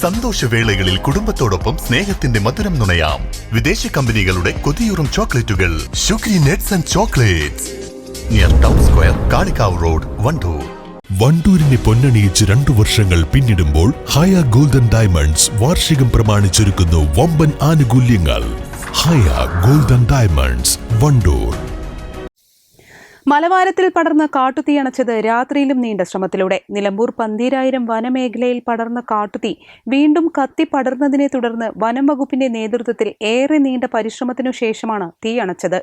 സന്തോഷവേളകളിൽ കുടുംബത്തോടൊപ്പം സ്നേഹത്തിന്റെ മധുരം നുണയാം. വിദേശ കമ്പനികളുടെ കൊതിയൂറും ചോക്ലേറ്റുകൾ sugary nuts and chocolates near town square, Kalikavu road, Wandoor. വണ്ടൂരിനെ പൊന്നണിയിച്ച് 2 വർഷങ്ങൾ പിന്നിടുമ്പോൾ ഹയ ഗോൾഡൻ ഡയമണ്ട്സ് വാർഷികം പ്രമാണിച്ചൊരുക്കുന്നു വമ്പൻ ആനുകൂല്യങ്ങൾ. ഹയ ഗോൾഡൻ ഡയമണ്ട്സ്, വണ്ടൂർ. മലവാരത്തിൽ പടർന്ന കാട്ടുതീ അണച്ചത് രാത്രിയിലും നീണ്ട ശ്രമത്തിലൂടെ. നിലമ്പൂർ പന്തീരായിരം വനമേഖലയിൽ പടർന്ന കാട്ടുതീ വീണ്ടും കത്തി പടർന്നതിനെ തുടർന്ന് വനം വകുപ്പിന്റെ നേതൃത്വത്തിൽ ഏറെ നീണ്ട പരിശ്രമത്തിനു ശേഷമാണ് തീ അണച്ചത്.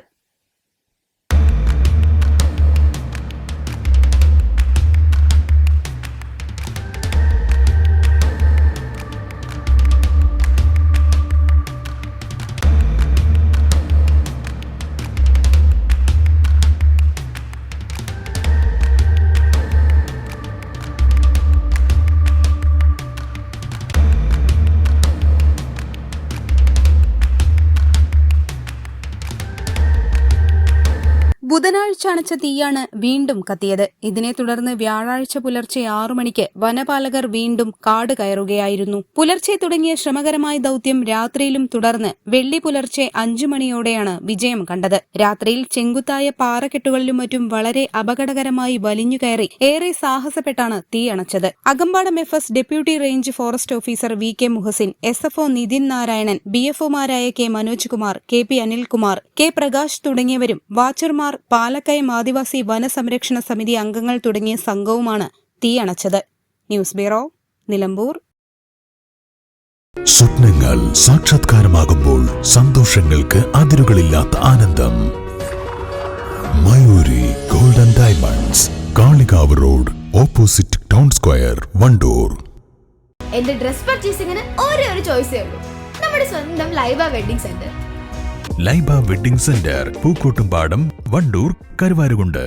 ബുധനാഴ്ച അണച്ച തീയാണ് വീണ്ടും കത്തിയത്. ഇതിനെ തുടർന്ന് വ്യാഴാഴ്ച പുലർച്ചെ 6 മണിക്ക് വനപാലകർ വീണ്ടും കാട് കയറുകയായിരുന്നു. പുലർച്ചെ തുടങ്ങിയ ശ്രമകരമായ ദൌത്യം രാത്രിയിലും തുടർന്ന് വെള്ളി പുലർച്ചെ 5 മണിയോടെയാണ് വിജയം കണ്ടത്. രാത്രിയിൽ ചെങ്കുത്തായ പാറക്കെട്ടുകളിലും മറ്റും വളരെ അപകടകരമായി വലിഞ്ഞുകയറി ഏറെ സാഹസപ്പെട്ടാണ് തീ അണച്ചത്. Akampadam FS deputy range forest officer VK Muhsin, SFO Nithin Narayanan, BFOമാരായ K Manoj Kumar, KP Anilkumar, K Prakash തുടങ്ങിയവരും വാച്ചർമാർ, പാലക്കയം ആദിവാസി വനസംരക്ഷണ സമിതി അംഗങ്ങൾ തുടങ്ങിയ സംഘവുമാണ് തീ അണച്ചത്. News bureau, Nilambur. സ്വപ്നങ്ങൾ സാക്ഷാത്കാരമാകുമ്പോൾ സന്തോഷങ്ങൾക്ക് അതിരുകളില്ലാത്ത ആനന്ദം. Mayuri golden diamonds, Kalikavu road, opposite town square, Wandoor. എന്റെ ഡ്രസ് പർച്ചേസിംഗിന് ഒരേ ഒരു ചോയ്സേ ഉള്ളൂ, നമ്മുടെ സ്വന്തം Laiba wedding centre. Laiba wedding centre, Pookkottumpadam, Wandoor, Karuvarakundu.